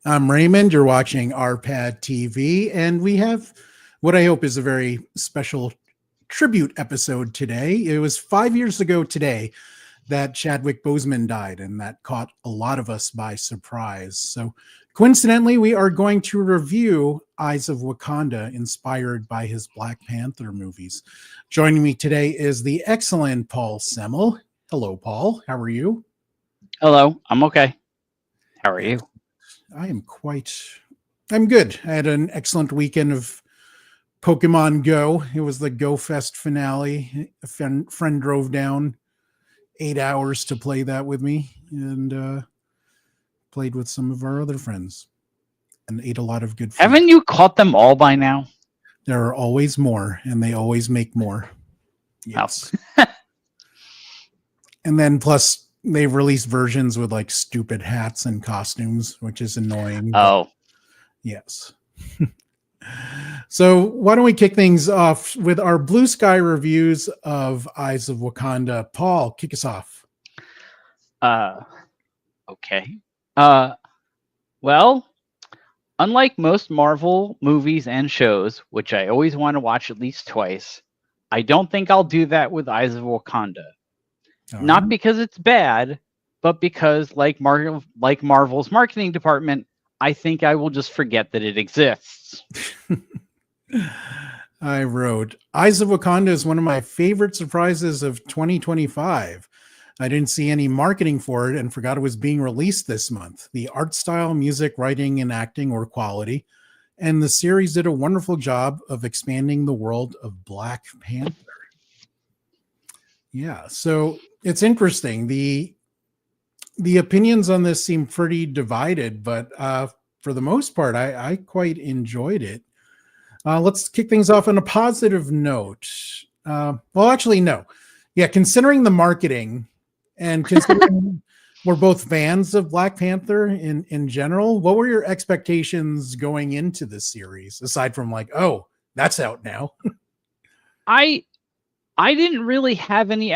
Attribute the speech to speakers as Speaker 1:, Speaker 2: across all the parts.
Speaker 1: I'm Raymond. You're watching RPadTV, and we have what I hope is a very special tribute episode today. It was 5 years ago today that Chadwick Boseman died, and that caught a lot of us by surprise. So coincidentally, we are going to review Eyes of Wakanda, inspired by his Black Panther movies. Joining me today is the excellent Paul Semel. Hello, Paul. How are you?
Speaker 2: Hello. I'm okay. How are you?
Speaker 1: I'm good. I had an excellent weekend of Pokemon Go. It was the Go Fest finale. A friend drove down 8 hours to play that with me, and played with some of our other friends and ate a lot of good food.
Speaker 2: Haven't you caught them all by now?
Speaker 1: There are always more, and they always make more. Yes.
Speaker 2: Oh.
Speaker 1: And then plus they've released versions with like stupid hats and costumes, which is annoying.
Speaker 2: Oh.
Speaker 1: Yes. So why don't we kick things off with our blue sky reviews of Eyes of Wakanda. Paul, kick us off.
Speaker 2: Okay. Well, unlike most Marvel movies and shows, which I always want to watch at least twice, I don't think I'll do that with Eyes of Wakanda. Not because it's bad, but because like Marvel's marketing department, I think I will just forget that it exists.
Speaker 1: I wrote, Eyes of Wakanda is one of my favorite surprises of 2025. I didn't see any marketing for it and forgot it was being released this month. The art style, music, writing, and acting were quality, and the series did a wonderful job of expanding the world of Black Panther. Yeah, so it's interesting. The opinions on this seem pretty divided, but for the most part, I quite enjoyed it. Let's kick things off on a positive note. Well, actually, no. Yeah, considering the marketing and considering we're both fans of Black Panther in general, what were your expectations going into this series, aside from like, oh, that's out now?
Speaker 2: I didn't really have any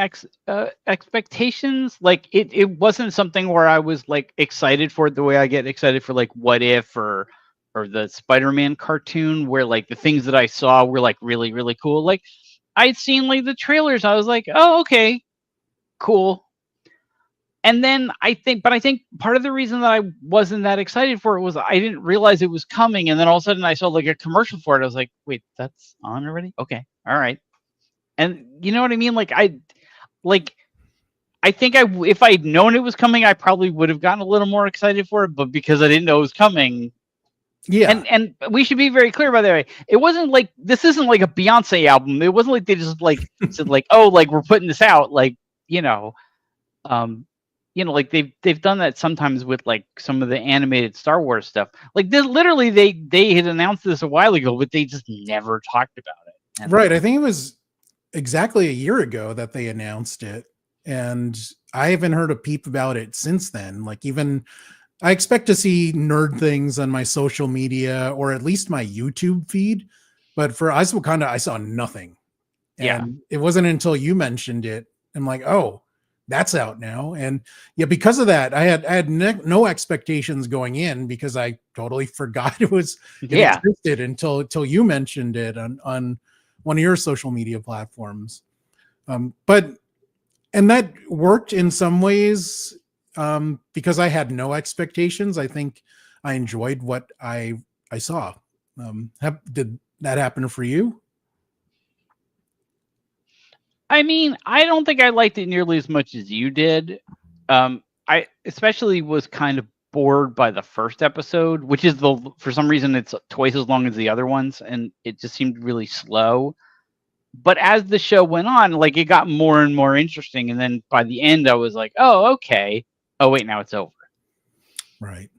Speaker 2: expectations. Like it wasn't something where I was like excited for it the way I get excited for like What If or the Spider-Man cartoon, where like the things that I saw were like really, really cool. Like I'd seen like the trailers. I was like, oh, okay, cool. And then I think part of the reason that I wasn't that excited for it was I didn't realize it was coming. And then all of a sudden I saw like a commercial for it. I was like, wait, that's on already? Okay. All right. And you know what I mean? I think if I'd known it was coming, I probably would have gotten a little more excited for it. But because I didn't know it was coming,
Speaker 1: yeah.
Speaker 2: And we should be very clear, by the way, it wasn't like this isn't like a Beyonce album. It wasn't like they just like said like, oh, like we're putting this out, like like they've done that sometimes with like some of the animated Star Wars stuff. Like this, literally, they had announced this a while ago, but they just never talked about it.
Speaker 1: And right. I think it was exactly a year ago that they announced it, and I haven't heard a peep about it since then. Like even I expect to see nerd things on my social media or at least my YouTube feed, but for Eyes of Wakanda, I saw nothing. And it wasn't until you mentioned it, I'm like, oh, that's out now. And yeah, because of that, I had no expectations going in because I totally forgot it existed until you mentioned it on one of your social media platforms. But that worked in some ways because I had no expectations. I think I enjoyed what I saw. Did that happen for you?
Speaker 2: I mean, I don't think I liked it nearly as much as you did. I especially was kind of bored by the first episode, which is for some reason it's twice as long as the other ones, and it just seemed really slow. But as the show went on, like it got more and more interesting, and then by the end, I was like, "Oh, okay. Oh, wait, now it's over."
Speaker 1: Right.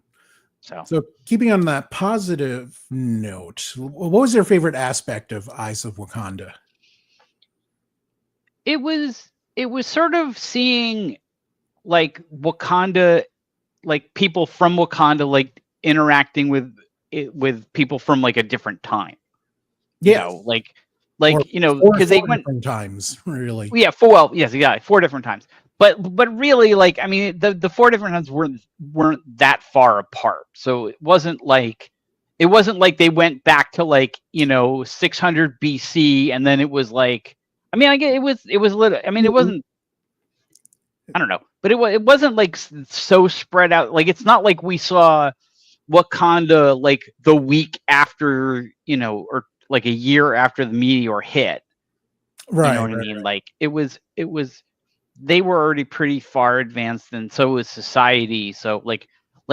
Speaker 2: So
Speaker 1: keeping on that positive note, what was your favorite aspect of Eyes of Wakanda?
Speaker 2: It was sort of seeing like Wakanda, like people from Wakanda, like interacting with people from like a different time.
Speaker 1: Yeah,
Speaker 2: because they went
Speaker 1: different times, really.
Speaker 2: Yeah, 4 different times. but really, like, I mean, the four different ones weren't that far apart. So it wasn't like they went back to, like, 600 BC, and then it was like, I mean, I get it was little. I mean, it wasn't. I don't know, but it wasn't like so spread out. Like, it's not like we saw Wakanda like the week after, or like a year after the meteor hit.
Speaker 1: Right.
Speaker 2: You know what I mean? Right. Like, it was they were already pretty far advanced, and so was society. So like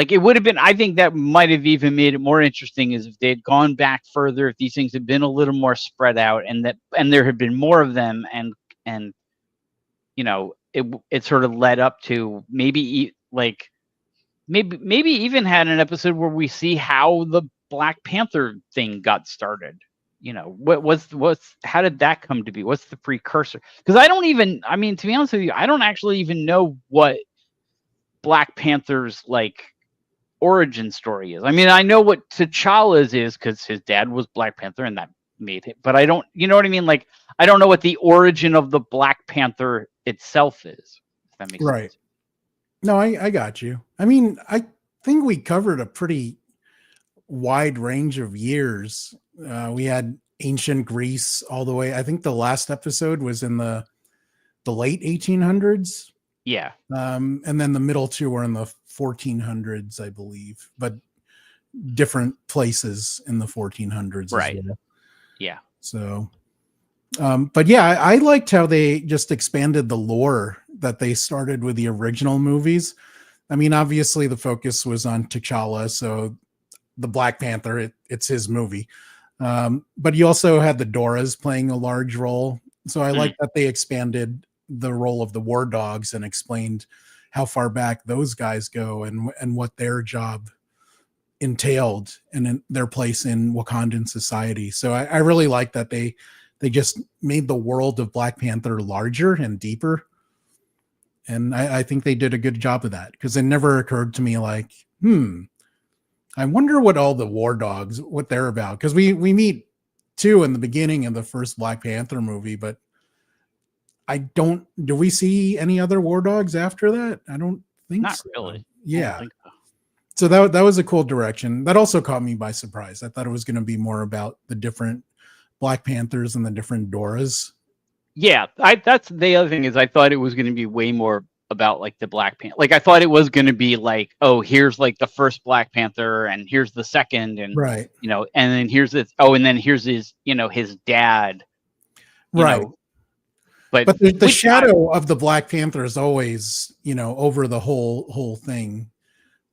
Speaker 2: it would have been, I think that might have even made it more interesting, is if they had gone back further, if these things had been a little more spread out, and there had been more of them, and it sort of led up to maybe even had an episode where we see how the Black Panther thing got started. How did that come to be? What's the precursor? Because I mean, to be honest with you, I don't actually even know what Black Panther's like origin story is. I mean, I know what T'Challa's is because his dad was Black Panther and that made it, but I don't, you know what I mean? Like, I don't know what the origin of the Black Panther itself is, if that makes sense.
Speaker 1: No, I got you. I mean, I think we covered a pretty wide range of years. We had ancient Greece all the way. I think the last episode was in the late 1800s.
Speaker 2: Yeah.
Speaker 1: And then the middle two were in the 1400s, I believe, but different places in the 1400s.
Speaker 2: Right.
Speaker 1: As well.
Speaker 2: Yeah.
Speaker 1: So, but yeah, I liked how they just expanded the lore that they started with the original movies. I mean, obviously the focus was on T'Challa, so the Black Panther, it's his movie. But you also had the Doras playing a large role. So I like that they expanded the role of the War Dogs and explained how far back those guys go and what their job entailed and in their place in Wakandan society. So I really like that they just made the world of Black Panther larger and deeper. And I think they did a good job of that, because it never occurred to me like, I wonder what all the War Dogs, what they're about. Because we meet two in the beginning of the first Black Panther movie, but do we see any other War Dogs after that? I don't think
Speaker 2: Not
Speaker 1: so.
Speaker 2: really.
Speaker 1: Yeah. So that was a cool direction. That also caught me by surprise. I thought it was going to be more about the different Black Panthers and the different Doras.
Speaker 2: Yeah, that's the other thing, is I thought it was going to be way more about like the Black Panther. Like, I thought it was going to be like, oh, here's like the first Black Panther, and here's the second, and
Speaker 1: right,
Speaker 2: and then here's this. Oh, and then here's his, his dad.
Speaker 1: Right. But the shadow of the Black Panther is always, over the whole thing,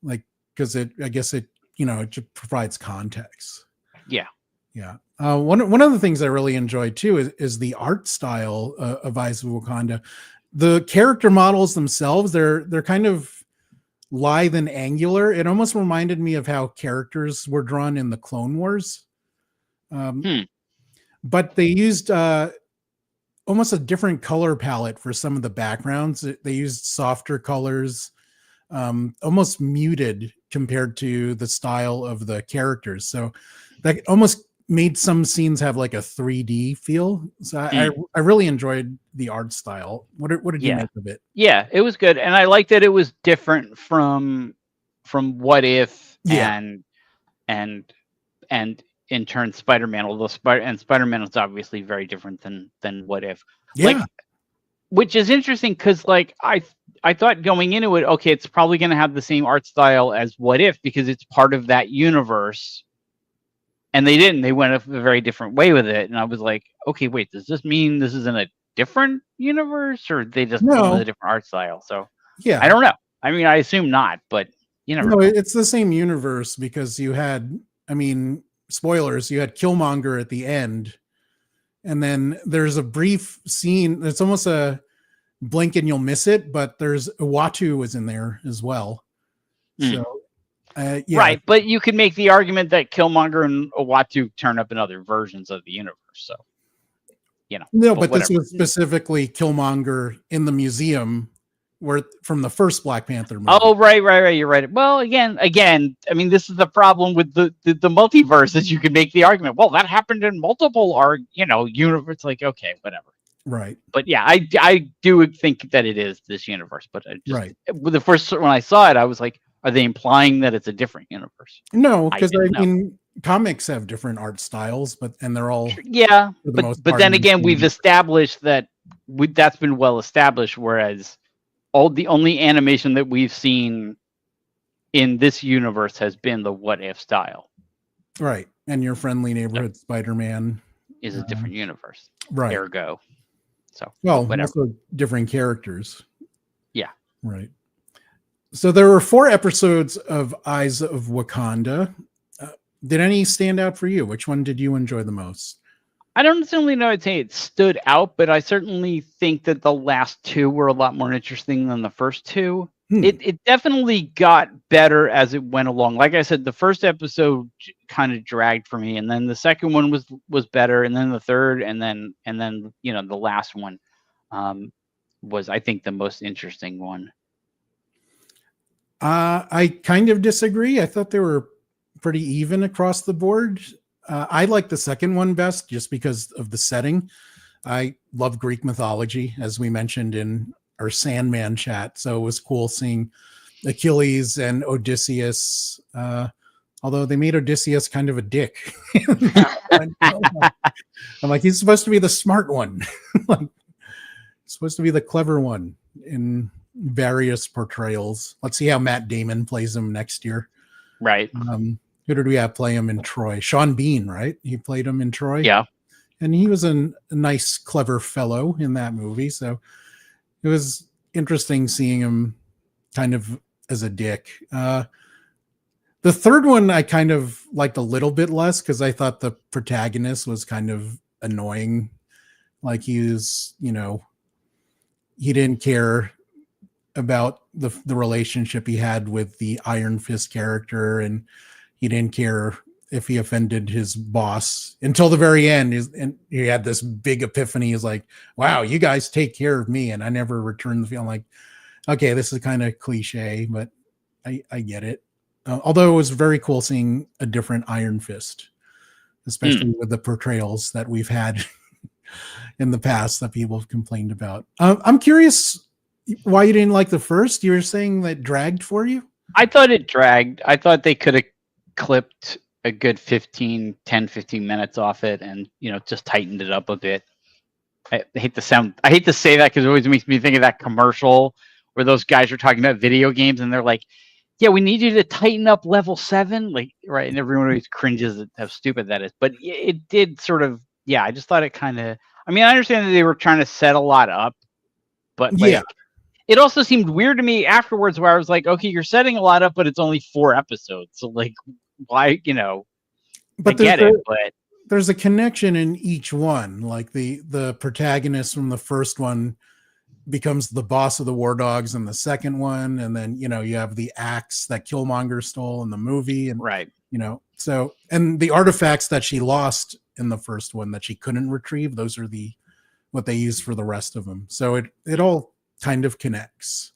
Speaker 1: like, because I guess it just provides context.
Speaker 2: Yeah.
Speaker 1: Yeah. One of the things I really enjoyed too is the art style of Eyes of Wakanda. The character models themselves, they're kind of lithe and angular. It almost reminded me of how characters were drawn in the Clone Wars. But they used almost a different color palette for some of the backgrounds. They used softer colors, almost muted compared to the style of the characters. So that almost made some scenes have like a 3D feel. So I really enjoyed the art style. What did you make of it?
Speaker 2: Yeah, it was good, and I liked that it was different from What If and in turn Spider-Man. Although Spider-Man is obviously very different than What If.
Speaker 1: Yeah.
Speaker 2: Like, which is interesting because like I thought going into it, okay, it's probably going to have the same art style as What If because it's part of that universe. And they didn't. They went a very different way with it. And I was like, okay, wait, does this mean this is in a different universe, or they just went with a different art style? So
Speaker 1: yeah,
Speaker 2: I don't know. I mean, I assume not, but
Speaker 1: No, it's the same universe because you had, spoilers, you had Killmonger at the end. And then there's a brief scene. It's almost a blink and you'll miss it, but there's Uatu was in there as well. So yeah.
Speaker 2: Right, but you could make the argument that Killmonger and Uatu turn up in other versions of the universe. So,
Speaker 1: no, but this was specifically Killmonger in the museum, where from the first Black Panther movie.
Speaker 2: Oh, right. You're right. Well, again, I mean, this is the problem with the multiverse, is you can make the argument. Well, that happened in multiple universe. Like, okay, whatever.
Speaker 1: Right.
Speaker 2: But yeah, I do think that it is this universe. But I just
Speaker 1: Right.
Speaker 2: with the first when I saw it, I was like, are they implying that it's a different universe?
Speaker 1: No,
Speaker 2: I
Speaker 1: because
Speaker 2: didn't know.
Speaker 1: comics have different art styles, and they're all
Speaker 2: Yeah,
Speaker 1: for the
Speaker 2: but
Speaker 1: most
Speaker 2: but
Speaker 1: part
Speaker 2: then again, we've
Speaker 1: maintained.
Speaker 2: established that that's been well established. Whereas the only animation that we've seen in this universe has been the what if style.
Speaker 1: Right. And your friendly
Speaker 2: So
Speaker 1: neighborhood Spider-Man.
Speaker 2: is a different universe.
Speaker 1: Right.
Speaker 2: Ergo. So
Speaker 1: Well,
Speaker 2: whatever.
Speaker 1: also different characters.
Speaker 2: Yeah.
Speaker 1: Right. So there were 4 episodes of Eyes of Wakanda. Did any stand out for you? Which one did you enjoy the most?
Speaker 2: I don't necessarily know I'd say it stood out, but I certainly think that the last 2 were a lot more interesting than the first 2. It definitely got better as it went along. Like I said, the first episode kind of dragged for me, and then the second one was better, and then the third, and then the last one was, I think, the most interesting one.
Speaker 1: I kind of disagree. I thought they were pretty even across the board. I like the second one best just because of the setting. I love Greek mythology, as we mentioned in our Sandman chat. So it was cool seeing Achilles and Odysseus. Although they made Odysseus kind of a dick. I'm like, he's supposed to be the smart one. Like, supposed to be the clever one in various portrayals. Let's see how Matt Damon plays him next year.
Speaker 2: Right.
Speaker 1: Who did we have play him in Troy? Sean Bean, right? He played him in Troy.
Speaker 2: Yeah.
Speaker 1: And he was a nice, clever fellow in that movie. So it was interesting seeing him kind of as a dick. The third one I kind of liked a little bit less because I thought the protagonist was kind of annoying. Like he was, he didn't care about the relationship he had with the Iron Fist character, and he didn't care if he offended his boss until the very end. And he had this big epiphany. He's like, wow, you guys take care of me and I never return the feeling. Like, okay, this is kind of cliche, but I get it. Although it was very cool seeing a different Iron Fist, especially with the portrayals that we've had in the past that people have complained about. I'm curious why you didn't like the first. You were saying that dragged for you?
Speaker 2: I thought it dragged. I thought they could have clipped a good 15 minutes off it and just tightened it up a bit. I hate to say that because it always makes me think of that commercial where those guys are talking about video games and they're like, yeah, we need you to tighten up level 7, like, right? And everyone always cringes at how stupid that is, but it did sort of. Yeah, I just thought it kind of. I mean, I understand that they were trying to set a lot up, but like, it also seemed weird to me afterwards where I was like, okay, you're setting a lot up, but it's only 4 episodes. So like, why,
Speaker 1: but
Speaker 2: I get it, but
Speaker 1: there's a connection in each one. Like the protagonist from the first one becomes the boss of the War Dogs in the second one. And then, you have the axe that Killmonger stole in the movie. And,
Speaker 2: right.
Speaker 1: So, and the artifacts that she lost in the first one that she couldn't retrieve, those are what they use for the rest of them. So it all kind of connects.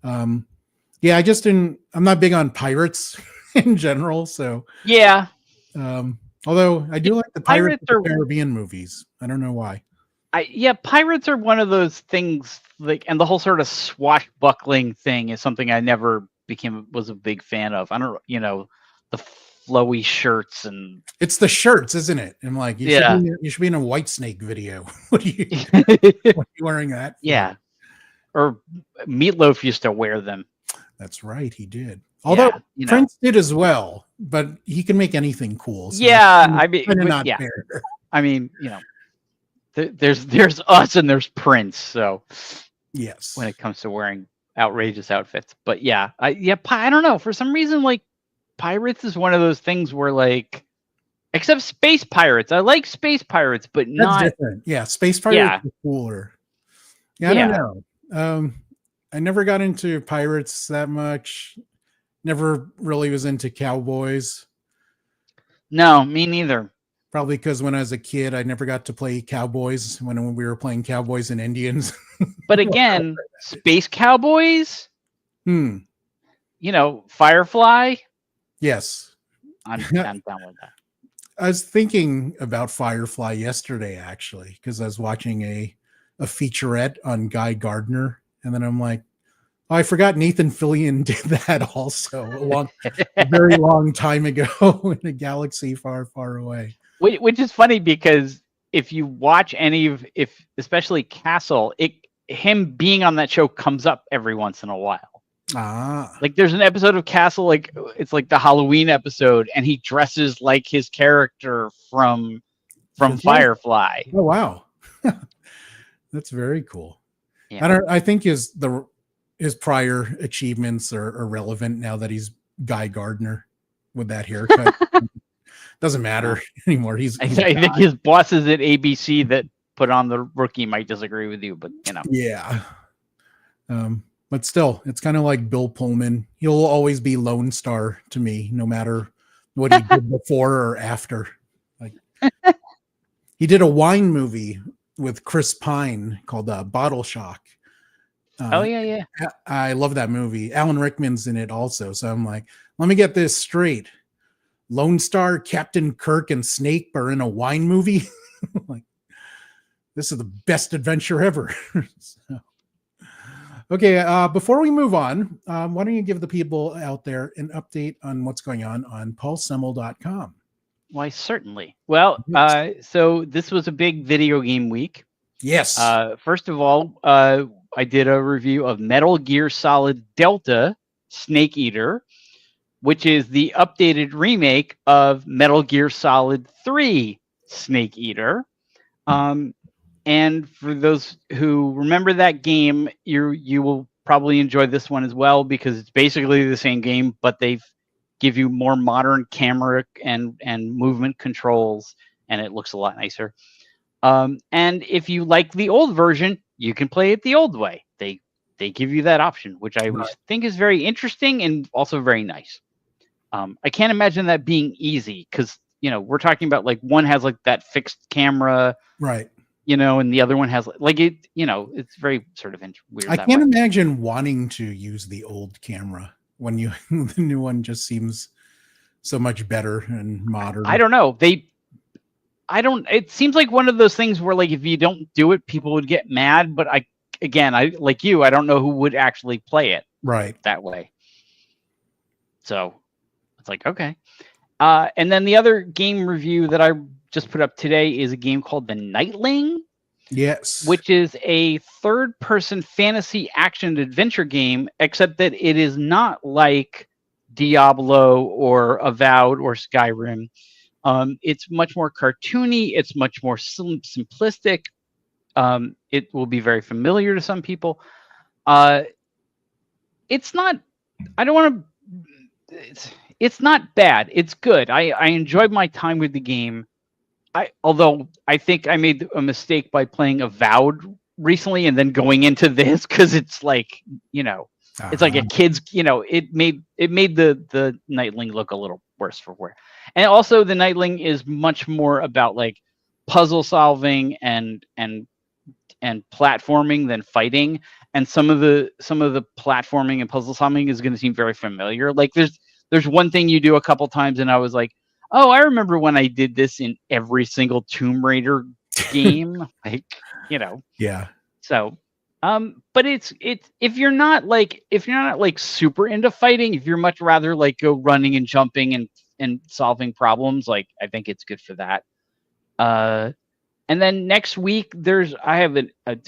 Speaker 1: Yeah, I'm not big on pirates in general. So
Speaker 2: yeah.
Speaker 1: Although I do like the Pirates of the Caribbean movies. I don't know why.
Speaker 2: Pirates are one of those things, like, and the whole sort of swashbuckling thing is something I never was a big fan of. I don't, the flowy shirts and
Speaker 1: it's the shirts, isn't it? I'm like, you should be in a White Snake video. What are you wearing that for?
Speaker 2: Yeah. Or Meatloaf used to wear them.
Speaker 1: That's right, he did. Although Prince did as well, but he can make anything cool. So
Speaker 2: I mean,
Speaker 1: not fair.
Speaker 2: I mean, there's us and there's Prince. So
Speaker 1: yes,
Speaker 2: when it comes to wearing outrageous outfits, but I don't know. For some reason, like, pirates is one of those things where, like, except space pirates, I like space pirates, but
Speaker 1: that's
Speaker 2: not
Speaker 1: different. Yeah, space pirates are cooler. Yeah, I don't know. I never got into pirates that much. Never really was into cowboys.
Speaker 2: No, me neither.
Speaker 1: Probably because when I was a kid, I never got to play cowboys when we were playing Cowboys and Indians.
Speaker 2: But again, space cowboys. Firefly.
Speaker 1: Yes,
Speaker 2: I'm down with that.
Speaker 1: I was thinking about Firefly yesterday, actually, because I was watching a a featurette on Guy Gardner, and then I'm like, oh, I forgot Nathan Fillion did that also a very long time ago in a galaxy far, far away.
Speaker 2: Which is funny because if you watch any of, especially Castle, him being on that show comes up every once in a while.
Speaker 1: Ah,
Speaker 2: Like there's an episode of Castle, like it's like the Halloween episode, and he dresses like his character from Firefly.
Speaker 1: Oh wow, that's very cool.
Speaker 2: Yeah.
Speaker 1: I think his prior achievements are irrelevant now that he's Guy Gardner with that haircut. Doesn't matter anymore.
Speaker 2: I think his bosses at ABC that put on the Rookie might disagree with you, but you know.
Speaker 1: Yeah. But still, it's kind of like Bill Pullman. He'll always be Lone Star to me, no matter what he did before or after. Like he did a wine movie with Chris Pine called Bottle Shock.
Speaker 2: Oh yeah.
Speaker 1: I love that movie. Alan Rickman's in it also. So I'm like, let me get this straight. Lone Star, Captain Kirk, and Snake are in a wine movie. Like, this is the best adventure ever. So, okay, before we move on, why don't you give the people out there an update on what's going on paulsemel.com?
Speaker 2: Why, certainly. Well, so this was a big video game week.
Speaker 1: Yes.
Speaker 2: First of all, I did a review of Metal Gear Solid Delta Snake Eater, which is the updated remake of Metal Gear Solid 3 Snake Eater. And for those who remember that game, you will probably enjoy this one as well, because it's basically the same game, but they give you more modern camera and movement controls, and it looks a lot nicer. And if you like the old version, you can play it the old way. They give you that option, which I think is very interesting and also very nice. I can't imagine that being easy, because we're talking about like one has like that fixed camera,
Speaker 1: right?
Speaker 2: And the other one has like it. It's very sort of weird.
Speaker 1: I can't imagine wanting to use the old camera when the new one just seems so much better and modern.
Speaker 2: I don't know. It seems like one of those things where like if you don't do it, people would get mad. But I like you, I don't know who would actually play it
Speaker 1: right
Speaker 2: that way. So it's like, okay. And then the other game review that I just put up today is a game called The Nightling.
Speaker 1: Yes.
Speaker 2: Which is a third-person fantasy action adventure game, except that it is not like Diablo or Avowed or Skyrim. It's much more cartoony. It's much more simplistic. It will be very familiar to some people. It's not. I don't want to. It's not bad. It's good. I enjoyed my time with the game. Although I think I made a mistake by playing Avowed recently and then going into this, because it's like it's like a kid's. It made the Nightling look a little worse for wear. And also the Nightling is much more about like puzzle solving and platforming than fighting. And some of the platforming and puzzle solving is going to seem very familiar. Like there's one thing you do a couple times and I was like, oh, I remember when I did this in every single Tomb Raider game.
Speaker 1: Yeah.
Speaker 2: So but it's if you're not like super into fighting, if you're much rather like go running and jumping and solving problems, like I think it's good for that. And then next week I have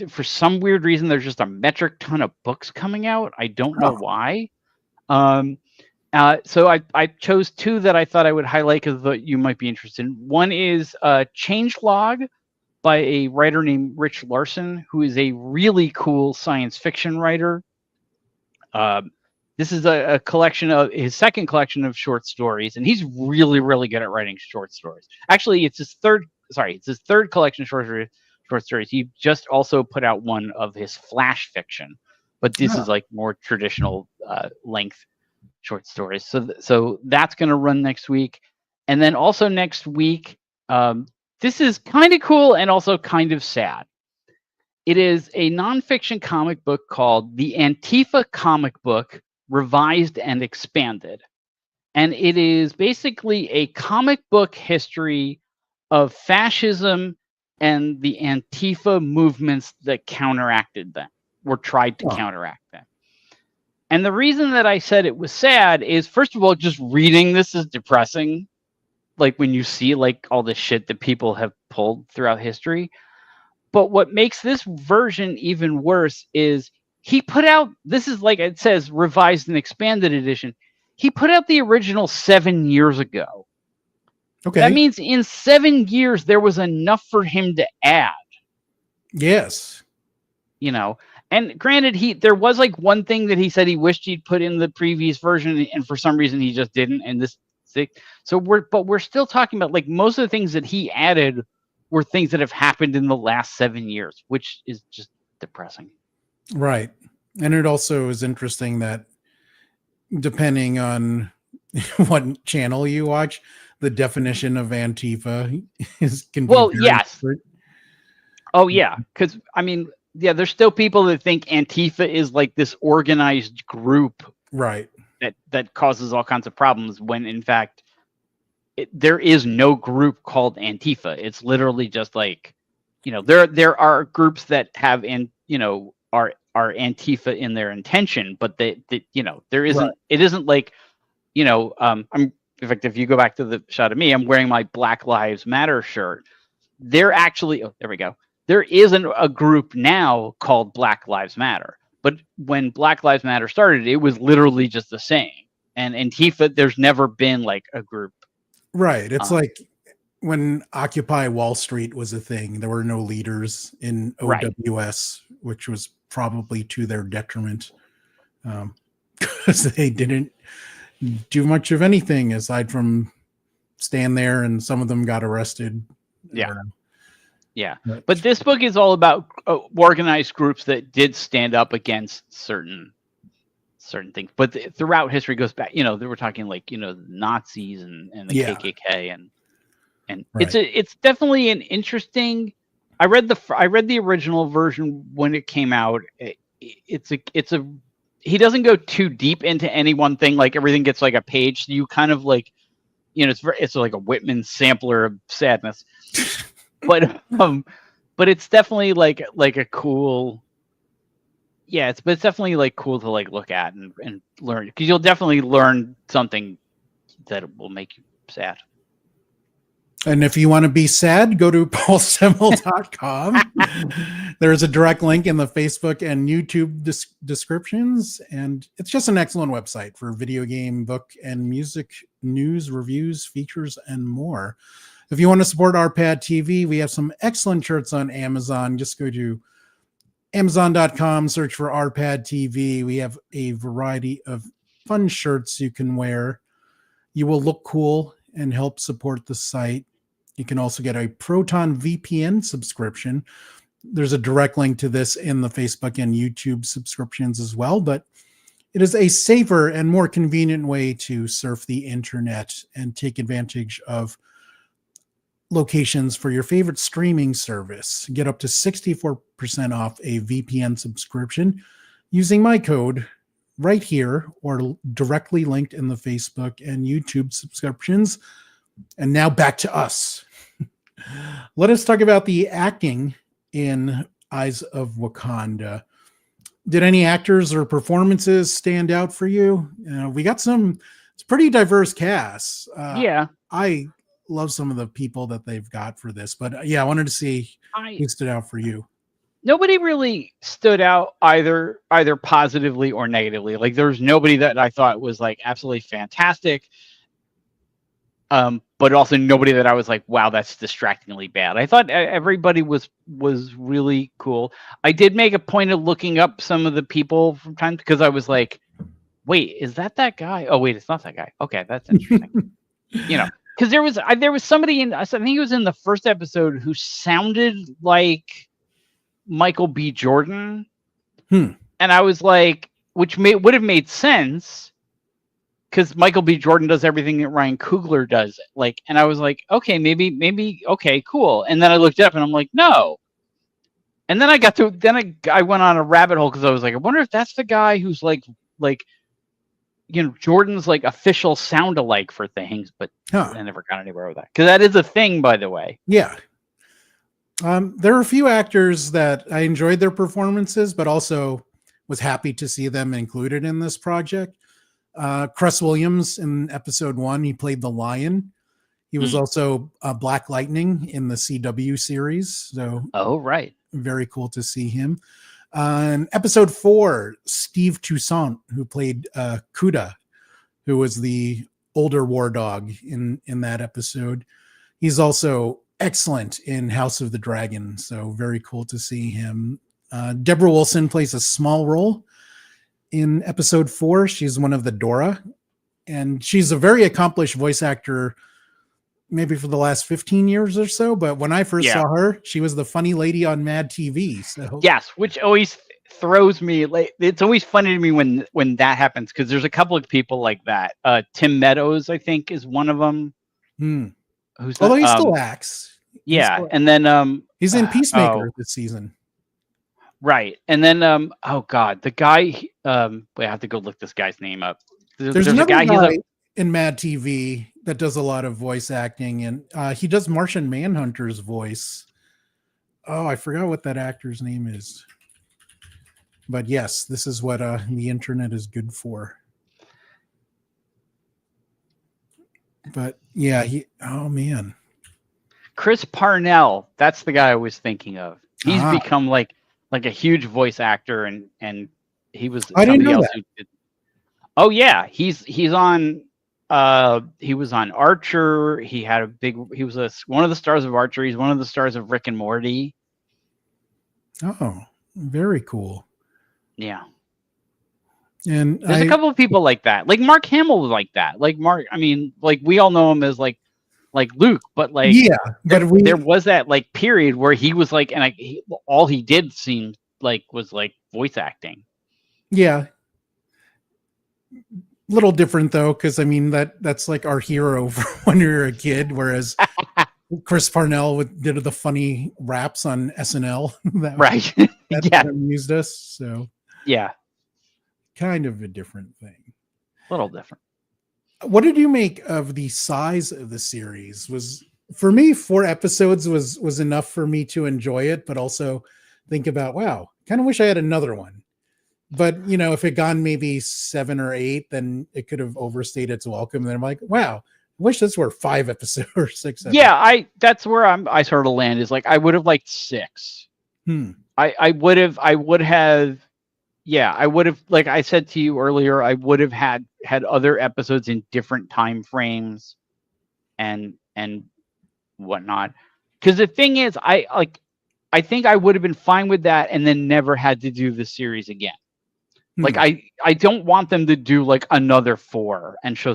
Speaker 2: for some weird reason there's just a metric ton of books coming out. I don't know why. So I chose two that I thought I would highlight because you might be interested in. One is Changelog by a writer named Rich Larson, who is a really cool science fiction writer. This is a collection of his second collection of short stories, and he's really, really good at writing short stories. Actually, it's his third collection of short stories. He just also put out one of his flash fiction, but this is like more traditional length short stories. So that's going to run next week. And then also next week, this is kind of cool and also kind of sad. It is a nonfiction comic book called The Antifa Comic Book, Revised and Expanded. And it is basically a comic book history of fascism and the Antifa movements that counteracted them, or tried to counteract them. And the reason that I said it was sad is, first of all, just reading this is depressing. Like when you see like all the shit that people have pulled throughout history. But what makes this version even worse is he put out, this is like it says, revised and expanded edition. He put out the original 7 years ago.
Speaker 1: Okay.
Speaker 2: That means in 7 years, there was enough for him to add.
Speaker 1: Yes.
Speaker 2: You know, and granted, there was like one thing that he said he wished he'd put in the previous version, and for some reason he just didn't. And this, so we're still talking about like most of the things that he added were things that have happened in the last 7 years, which is just depressing.
Speaker 1: Right. And it also is interesting that depending on what channel you watch, the definition of Antifa can be
Speaker 2: yes.
Speaker 1: different.
Speaker 2: Oh yeah, because I mean, yeah, there's still people that think Antifa is like this organized group,
Speaker 1: right,
Speaker 2: that causes all kinds of problems, when in fact there is no group called Antifa. It's literally just like, you know, there are groups that have are Antifa in their intention, but they you know, there isn't, right. It isn't like, you know, in fact, if you go back to the shot of me, I'm wearing my Black Lives Matter shirt. They're actually, oh, there we go. There isn't a group now called Black Lives Matter. But when Black Lives Matter started, it was literally just the same. And Antifa, there's never been like a group.
Speaker 1: Right. It's like when Occupy Wall Street was a thing, there were no leaders in OWS, right. Which was probably to their detriment, because they didn't do much of anything aside from stand there, and some of them got arrested.
Speaker 2: Yeah. Yeah. But this book is all about organized groups that did stand up against certain things. But throughout history goes back, you know, they were talking like, you know, the Nazis and the KKK and right. It's definitely an interesting. I read the original version when it came out. It's a he doesn't go too deep into any one thing. Like everything gets like a page. So you kind of like, you know, it's like a Whitman sampler of sadness. but it's definitely like a cool. Yeah, it's definitely like cool to like look at and learn, because you'll definitely learn something that will make you sad.
Speaker 1: And if you want to be sad, go to paulsemel.com. There's a direct link in the Facebook and YouTube descriptions. And it's just an excellent website for video game, book, and music news, reviews, features, and more. If you want to support RPadTV, we have some excellent shirts on Amazon. Just go to Amazon.com, search for RPadTV. We have a variety of fun shirts you can wear. You will look cool and help support the site. You can also get a Proton VPN subscription. There's a direct link to this in the Facebook and YouTube subscriptions as well, but it is a safer and more convenient way to surf the internet and take advantage of locations for your favorite streaming service. Get up to 64% off a VPN subscription using my code right here, or directly linked in the Facebook and YouTube subscriptions. And now back to us. Let us talk about the acting in Eyes of Wakanda. Did any actors or performances stand out for you? We got it's pretty diverse cast.
Speaker 2: Yeah.
Speaker 1: I love some of the people that they've got for this, but yeah, I wanted to see who stood out for you.
Speaker 2: Nobody really stood out either positively or negatively. Like there's nobody that I thought was like absolutely fantastic. But also nobody that I was like, wow, that's distractingly bad. I thought everybody was really cool. I did make a point of looking up some of the people from time, because I was like, wait, is that guy? Oh wait, it's not that guy. Okay, that's interesting. You know, because there was somebody I think he was in the first episode who sounded like Michael B. Jordan. And I was like, which would have made sense, because Michael B. Jordan does everything that Ryan Coogler does. Like, and I was like, okay, maybe, okay, cool. And then I looked up and I'm like, no. And then I went on a rabbit hole, because I was like, I wonder if that's the guy who's like, you know, Jordan's like official sound alike for things, but I never got anywhere with that. Because that is a thing, by the way.
Speaker 1: Yeah. There are a few actors that I enjoyed their performances, but also was happy to see them included in this project. Cress Williams in episode 1, he played the lion. He was also Black Lightning in the CW series. So,
Speaker 2: Oh, right.
Speaker 1: very cool to see him. In episode 4, Steve Toussaint, who played Kuda, who was the older war dog in that episode. He's also excellent in House of the Dragon. So, very cool to see him. Deborah Wilson plays a small role in episode 4. She's one of the Dora, and she's a very accomplished voice actor, maybe for the last 15 years or so. But when I first saw her, she was the funny lady on Mad TV. So
Speaker 2: yes, which always throws me. Like, it's always funny to me when that happens, because there's a couple of people like that. Tim Meadows, I think, is one of them. Who's
Speaker 1: although he still acts.
Speaker 2: Yeah, and then
Speaker 1: he's in Peacemaker this season.
Speaker 2: Right. And then oh god, the guy wait, I have to go look this guy's name up.
Speaker 1: There's another guy in Mad TV that does a lot of voice acting, and he does Martian Manhunter's voice. Oh, I forgot what that actor's name is. But yes, this is what the internet is good for. But yeah, oh man.
Speaker 2: Chris Parnell, that's the guy I was thinking of. He's become like a huge voice actor, and he was somebody else who did. Oh yeah, he's on he was on Archer. He was one of the stars of Archer. He's one of the stars of Rick and Morty. Oh,
Speaker 1: very cool.
Speaker 2: Yeah.
Speaker 1: And
Speaker 2: there's a couple of people like that. Like Mark Hamill was like that. Like Mark, I mean, like we all know him as like Luke, but like there was that like period where he was like, and all he did seemed like was like voice acting.
Speaker 1: Yeah. Little different though, because I mean that's like our hero when you're a kid, whereas Chris Parnell did the funny raps on SNL. that amused us. So
Speaker 2: yeah,
Speaker 1: kind of a different thing.
Speaker 2: A little different.
Speaker 1: What did you make of the size of the series? Was for me 4 episodes was enough for me to enjoy it, but also think about, wow, kind of wish I had another one. But you know, if it gone maybe 7 or 8, then it could have overstayed its welcome. And then I'm like, wow, I wish this were 5 episodes or 6 episodes.
Speaker 2: Yeah, that's where I sort of land, is like I would have liked 6. I would have yeah, I would have, like I said to you earlier, I would have had other episodes in different time frames and whatnot. Because the thing is, I think I would have been fine with that and then never had to do the series again. Like I don't want them to do like another 4 and show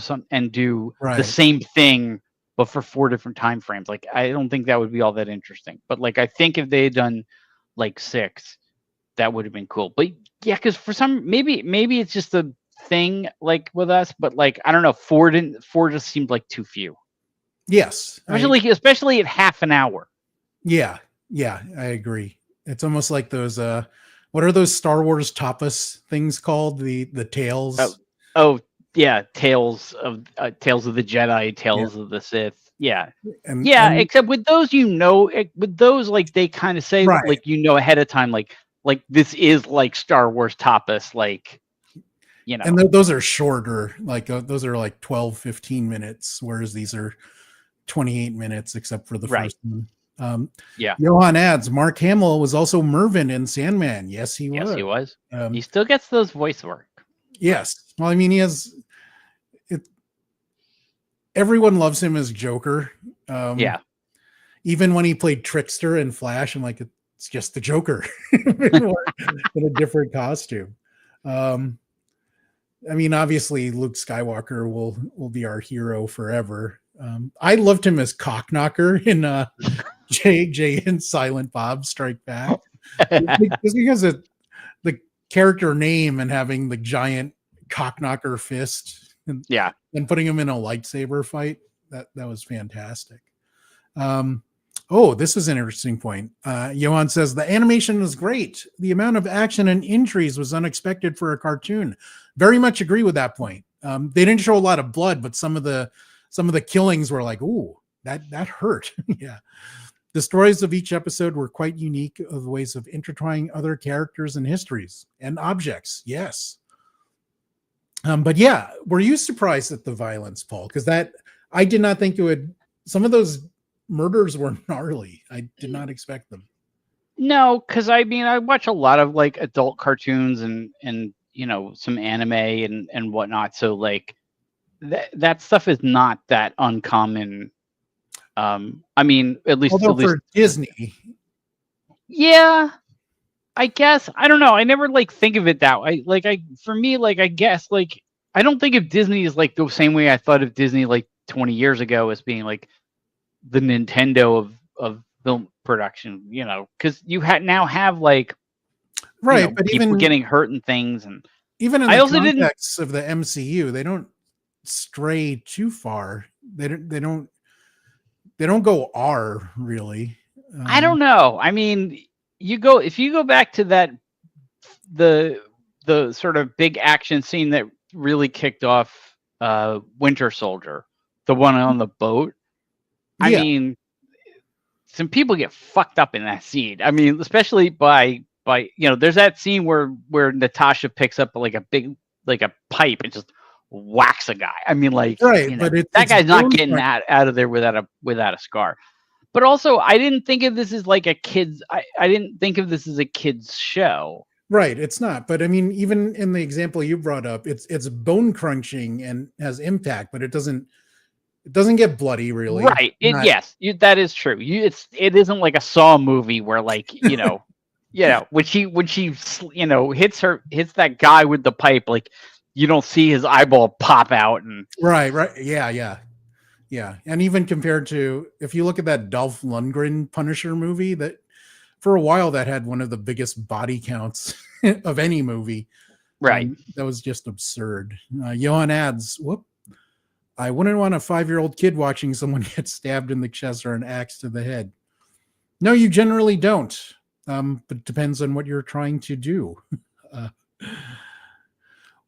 Speaker 2: do the same thing but for 4 different time frames. Like I don't think that would be all that interesting. But like I think if they had done like 6, that would have been cool. But yeah, because for some maybe it's just a thing like with us, but like I don't know, 4 just seemed like too few.
Speaker 1: Yes.
Speaker 2: Especially at half an hour.
Speaker 1: Yeah, I agree. It's almost like those what are those Star Wars tapas things called? The tales.
Speaker 2: Oh yeah, tales of the Jedi, tales of the Sith. Yeah. And except with those, with those, like they kind of say like ahead of time, like this is like Star Wars tapas, like
Speaker 1: and those are shorter, like those are like 12-15 minutes, whereas these are 28 minutes except for the first one. Johan adds, Mark Hamill was also Mervyn in Sandman. Yes, he was.
Speaker 2: He still gets those voice work.
Speaker 1: Yes. Well, I mean, he has it. Everyone loves him as Joker. Even when he played Trickster in Flash, I'm like, it's just the Joker in a different costume. I mean, obviously Luke Skywalker will be our hero forever. I loved him as Cockknocker in Jay and Silent Bob Strike Back. Just because of the character name and having the giant Cockknocker fist and putting him in a lightsaber fight, that was fantastic. This is an interesting point. Johan says the animation was great. The amount of action and injuries was unexpected for a cartoon. Very much agree with that point. They didn't show a lot of blood, but some of the killings were like, ooh, that hurt. Yeah. The stories of each episode were quite unique of ways of intertwining other characters and histories and objects. Yes. But yeah, were you surprised at the violence, Paul? Because I did not think it would. Some of those murders were gnarly. I did not expect them.
Speaker 2: No, because I mean, I watch a lot of like adult cartoons and some anime and whatnot. So like that stuff is not that uncommon. I mean, at least
Speaker 1: for Disney.
Speaker 2: Yeah, I guess. I don't know. I never like think of it that way. For me, like I guess like I don't think of Disney as like the same way I thought of Disney like 20 years ago as being like the Nintendo of film production, because you now have like
Speaker 1: right, but
Speaker 2: people
Speaker 1: even
Speaker 2: getting hurt and things, and
Speaker 1: even in the context of the MCU, they don't stray too far. They don't go R really.
Speaker 2: I don't know. I mean, if you go back to that the sort of big action scene that really kicked off Winter Soldier, the one on the boat. I mean, some people get fucked up in that scene. I mean, especially by there's that scene where Natasha picks up like a big a pipe and just whacks a guy. I mean, like,
Speaker 1: right, but
Speaker 2: that guy's not getting out of there without a scar. But also, I didn't think of this as like a kid's. I didn't think of this as a kid's show.
Speaker 1: Right, it's not. But I mean, even in the example you brought up, it's bone crunching and has impact, but it doesn't get bloody really.
Speaker 2: Right. Yes, that is true. It isn't like a Saw movie where like when she hits that guy with the pipe, like you don't see his eyeball pop out and
Speaker 1: right. Yeah. And even compared to, if you look at that Dolph Lundgren Punisher movie, that for a while that had one of the biggest body counts of any movie.
Speaker 2: Right.
Speaker 1: That was just absurd. Johan adds, whoop. I wouldn't want a 5-year-old kid watching someone get stabbed in the chest or an axe to the head. No, you generally don't. But it depends on what you're trying to do.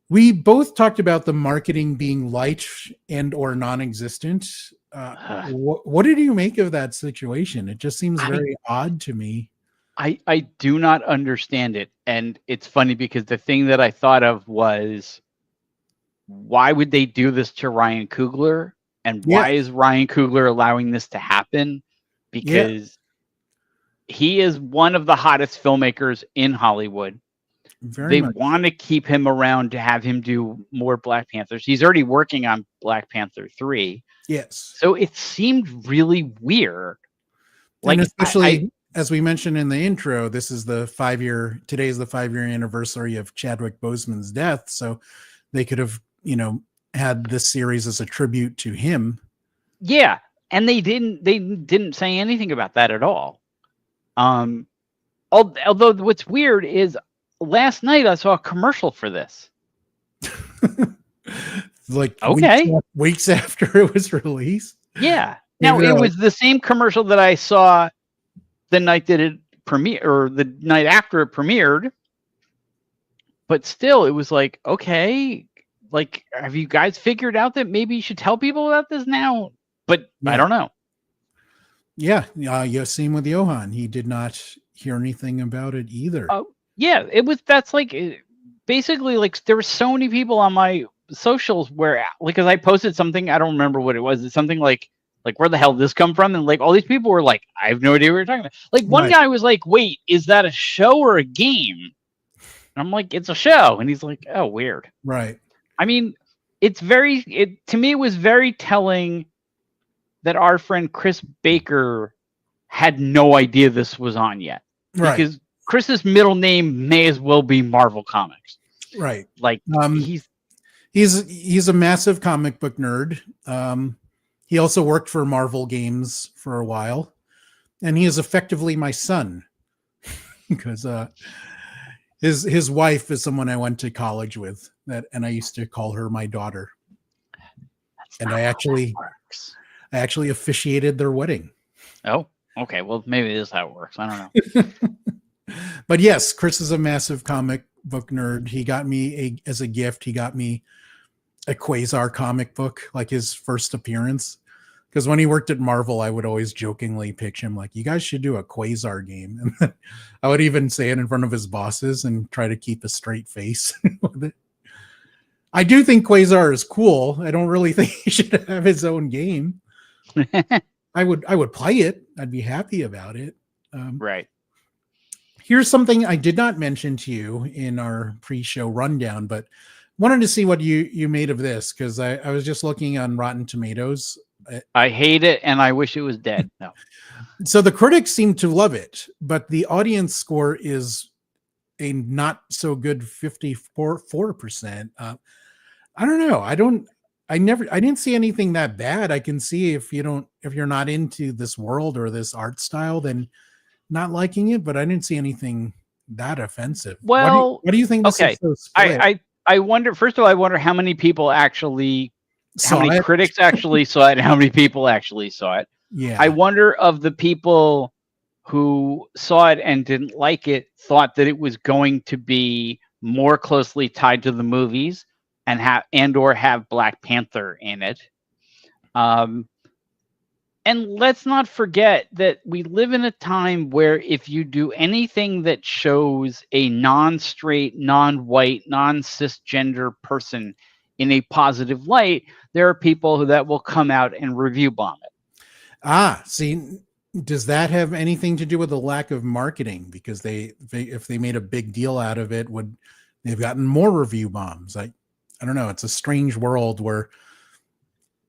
Speaker 1: We both talked about the marketing being light and or non-existent. What did you make of that situation? It just seems very odd to me.
Speaker 2: I do not understand it. And it's funny because the thing that I thought of was, why would they do this to Ryan Coogler? And why is Ryan Coogler allowing this to happen? Because he is one of the hottest filmmakers in Hollywood. They want to keep him around to have him do more Black Panthers. He's already working on Black Panther 3.
Speaker 1: Yes.
Speaker 2: So it seemed really weird.
Speaker 1: Like, and especially as we mentioned in the intro, today's the 5-year anniversary of Chadwick Boseman's death. So they could have, had this series as a tribute to him.
Speaker 2: Yeah. And they didn't say anything about that at all. Although what's weird is, last night I saw a commercial for this.
Speaker 1: Like weeks after it was released.
Speaker 2: Yeah. Now it was the same commercial that I saw the night that it premiered, or the night after it premiered. But still, it was like, okay, like, have you guys figured out that maybe you should tell people about this now? But I don't know.
Speaker 1: Yeah. Same with Johan. He did not hear anything about it either.
Speaker 2: Yeah, that's like basically like there were so many people on my socials where, because I posted something, I don't remember what it was. It's something like where the hell did this come from? And like all these people were like, I have no idea what you're talking about. Like one guy was like, wait, is that a show or a game? And I'm like, it's a show. And he's like, oh, weird.
Speaker 1: Right.
Speaker 2: I mean, to me, it was very telling that our friend Chris Baker had no idea this was on yet.
Speaker 1: Right.
Speaker 2: Because Chris's middle name may as well be Marvel Comics.
Speaker 1: Right.
Speaker 2: Like
Speaker 1: he's a massive comic book nerd. He also worked for Marvel Games for a while, and he is effectively my son because his wife is someone I went to college with, and I used to call her my daughter. And I actually officiated their wedding.
Speaker 2: Oh, okay. Well, maybe this is how it works. I don't know.
Speaker 1: But yes, Chris is a massive comic book nerd. He got me as a gift. He got me a Quasar comic book, like his first appearance, Because when he worked at Marvel, I would always jokingly pitch him like, "You guys should do a Quasar game," and then I would even say it in front of his bosses and try to keep a straight face with it. I do think Quasar is cool. I don't really think he should have his own game. I would play it. I'd be happy about it.
Speaker 2: Right.
Speaker 1: Here's something I did not mention to you in our pre-show rundown, but wanted to see what you made of this, because I was just looking on Rotten Tomatoes.
Speaker 2: I hate it, and I wish it was dead. No.
Speaker 1: So the critics seem to love it, but the audience score is a not so good 54%. I don't know. I didn't see anything that bad. I can see if you're not into this world or this art style, then not liking it, but I didn't see anything that offensive.
Speaker 2: Well,
Speaker 1: what do you think this is so split?
Speaker 2: I wonder, first of all, I wonder how many people actually,
Speaker 1: Saw
Speaker 2: how many
Speaker 1: it?
Speaker 2: critics actually saw it, and how many people actually saw it.
Speaker 1: Yeah.
Speaker 2: I wonder of the people who saw it and didn't like it, thought that it was going to be more closely tied to the movies and or have Black Panther in it. And let's not forget that we live in a time where if you do anything that shows a non-straight, non-white, non-cisgender person in a positive light, there are people that will come out and review bomb it.
Speaker 1: See, does that have anything to do with the lack of marketing? Because if they made a big deal out of it, they've gotten more review bombs? I don't know. It's a strange world where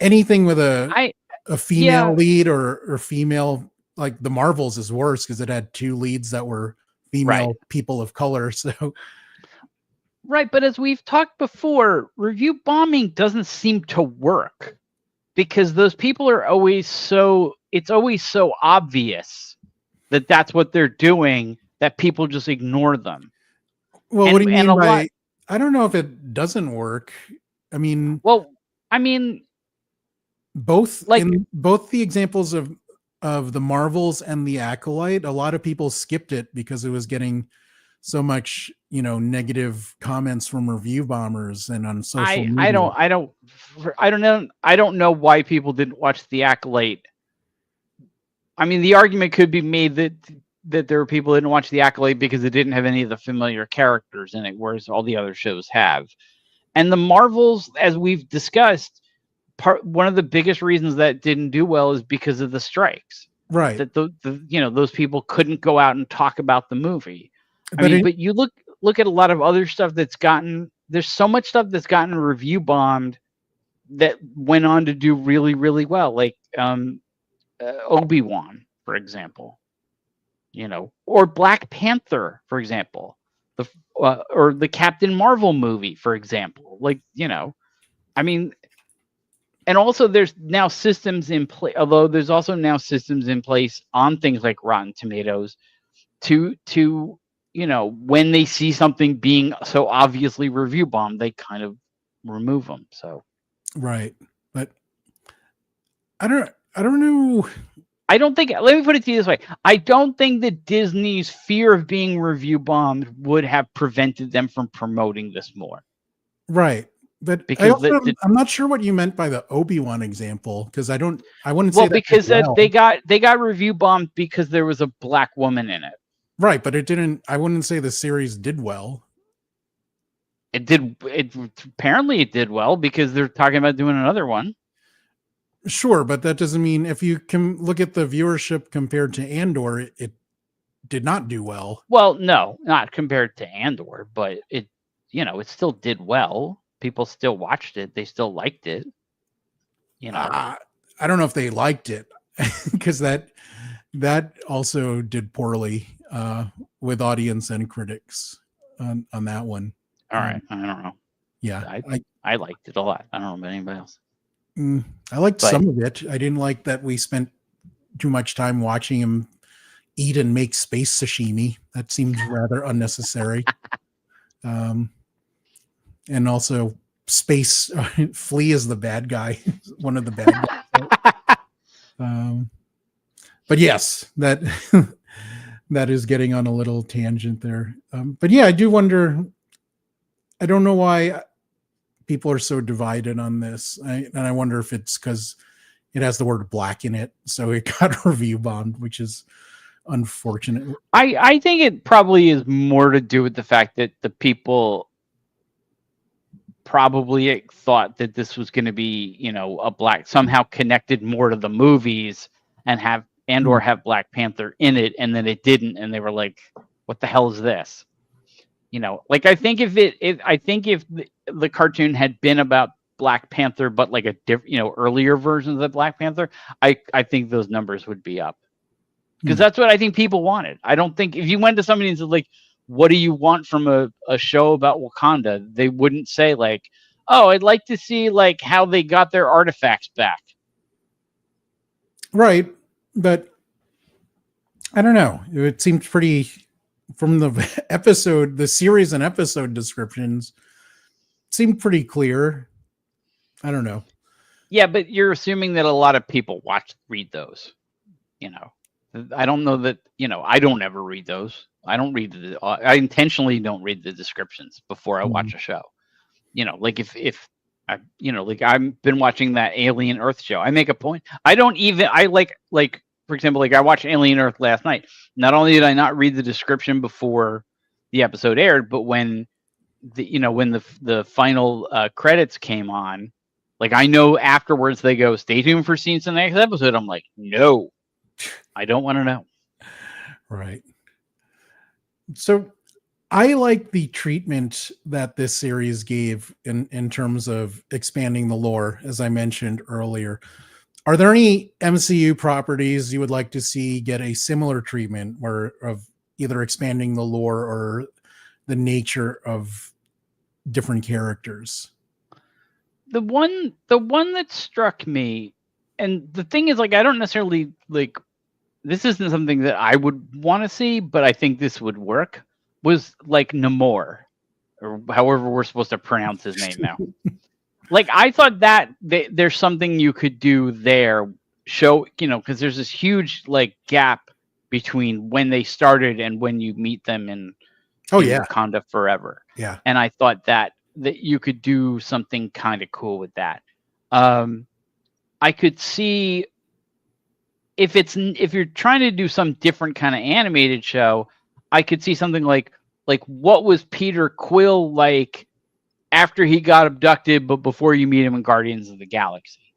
Speaker 1: anything with a female lead or female, like the Marvels is worse because it had 2 leads that were female people of color. So
Speaker 2: right, but as we've talked before, review bombing doesn't seem to work because those people are it's always so obvious that that's what they're doing that people just ignore them.
Speaker 1: Well, what do you mean by I don't know if it doesn't work. I mean, both the examples of the Marvels and the Acolyte, a lot of people skipped it because it was getting so much, negative comments from review bombers and on social media.
Speaker 2: I don't know why people didn't watch the Acolyte. I mean, the argument could be made that there were people who didn't watch the Acolyte because it didn't have any of the familiar characters in it, whereas all the other shows have. And the Marvels, as we've discussed, one of the biggest reasons that didn't do well is because of the strikes.
Speaker 1: Right.
Speaker 2: That those people couldn't go out and talk about the movie. But you look at a lot of other stuff there's so much stuff that's gotten review bombed that went on to do really, really well. Like Obi-Wan, for example, or Black Panther, for example, or the Captain Marvel movie, for example, and also there's now systems in place, although there's also now systems in place on things like Rotten Tomatoes to when they see something being so obviously review bombed, they kind of remove them. So
Speaker 1: right, but I don't know.
Speaker 2: I don't think. Let me put it to you this way: I don't think that Disney's fear of being review bombed would have prevented them from promoting this more.
Speaker 1: Right, but because I'm not sure what you meant by the Obi-Wan example, because I wouldn't say
Speaker 2: because they got review bombed because there was a Black woman in it.
Speaker 1: Right, but it didn't. I wouldn't say the series did well.
Speaker 2: Apparently it did well because they're talking about doing another one.
Speaker 1: Sure, but that doesn't mean if you can look at the viewership compared to Andor, it did not do well.
Speaker 2: Well, no, not compared to Andor, but it still did well. People still watched it. They still liked it.
Speaker 1: I don't know if they liked it because that also did poorly with audience and critics on that one.
Speaker 2: All right, I don't know.
Speaker 1: Yeah,
Speaker 2: I liked it a lot. I don't know about anybody else.
Speaker 1: I liked some of it. I didn't like that we spent too much time watching him eat and make space sashimi. That seemed rather unnecessary. And also space Flea is the bad guy, one of the bad guys. But yes, that is getting on a little tangent there. But yeah, I do wonder. I don't know why people are so divided on this. And I wonder if it's because it has the word black in it, so it got review bombed, which is unfortunate.
Speaker 2: I think it probably is more to do with the fact that the people probably thought that this was going to be, you know, a black, somehow connected more to the movies and or have Black Panther in it, and then it didn't, and they were like, what the hell is this? You know, like I think if the cartoon had been about Black Panther, but like a different, you know, earlier versions of Black Panther, I think those numbers would be up, because that's what I think people wanted. I don't think if you went to somebody and said like, what do you want from a show about Wakanda, they wouldn't say like, oh, I'd like to see like how they got their artifacts back.
Speaker 1: Right. But I don't know. It seemed pretty, from the episode, the series and episode descriptions seemed pretty clear. I don't know.
Speaker 2: Yeah, but you're assuming that a lot of people read those. You know, I don't know that, you know, I don't ever read those. I don't read I intentionally don't read the descriptions before I watch a show. You know, like if I, you know, like I've been watching that Alien Earth show. I make a point. I like, for example, like I watched Alien Earth last night. Not only did I not read the description before the episode aired, but when the final credits came on, like I know afterwards they go, stay tuned for scenes in the next episode. I'm like, no, I don't want to know.
Speaker 1: Right. So I like the treatment that this series gave in terms of expanding the lore, as I mentioned earlier. Are there any MCU properties you would like to see get a similar treatment, where of either expanding the lore or the nature of different characters?
Speaker 2: The one that struck me, and the thing is, like, I don't necessarily like, this isn't something that I would want to see, but I think this would work, was like Namor, or however we're supposed to pronounce his name now. Like, I thought that there's something you could do there, show, you know, because there's this huge like gap between when they started and when you meet them in Wakanda Forever.
Speaker 1: Yeah.
Speaker 2: And I thought that you could do something kind of cool with that. I could see if you're trying to do some different kind of animated show, I could see something like what was Peter Quill like after he got abducted, but before you meet him in Guardians of the Galaxy,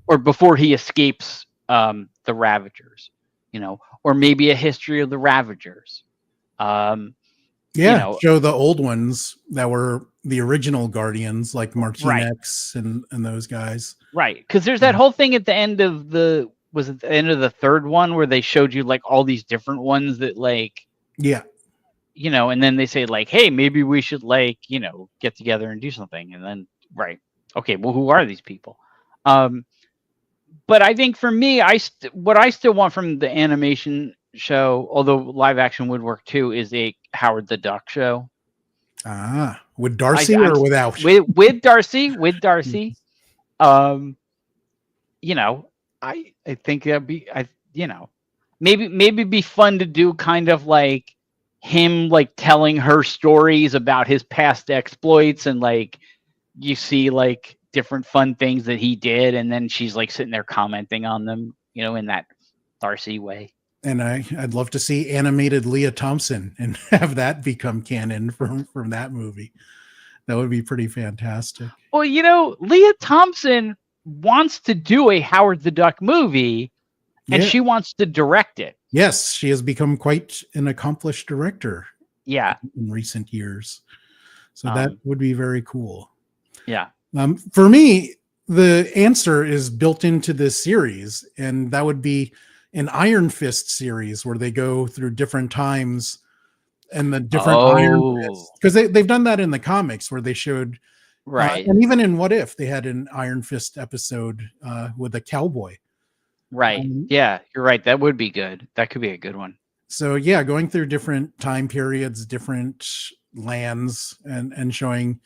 Speaker 2: or before he escapes the Ravagers, you know, or maybe a history of the Ravagers.
Speaker 1: Show the old ones that were the original Guardians, like Martinex and those guys.
Speaker 2: Right, because there's that whole thing at the end of the end of the third one where they showed you like all these different ones that like, you know, and then they say like, hey, maybe we should like, you know, get together and do something. And then, okay, well, who are these people? But I think for me, what I still want from the animation show, although live action would work too, is a Howard the Duck show.
Speaker 1: With Darcy or without?
Speaker 2: With Darcy. You know, I think that'd be, you know, maybe be fun to do, kind of like him like telling her stories about his past exploits, and like you see like different fun things that he did, and then she's like sitting there commenting on them, you know, in that Darcy way.
Speaker 1: And I'd love to see animated Leah Thompson and have that become canon from that movie. That would be pretty fantastic.
Speaker 2: Well, you know, Leah Thompson wants to do a Howard the Duck movie, and she wants to direct it.
Speaker 1: Yes, she has become quite an accomplished director.
Speaker 2: Yeah,
Speaker 1: in recent years. So that would be very cool.
Speaker 2: Yeah.
Speaker 1: For me, the answer is built into this series, and that would be an Iron Fist series where they go through different times and the different Iron Fists, because they've done that in the comics where they showed and even in What If they had an Iron Fist episode with a cowboy.
Speaker 2: Yeah, you're right. That would be good. That could be a good one.
Speaker 1: So yeah, going through different time periods, different lands, and showing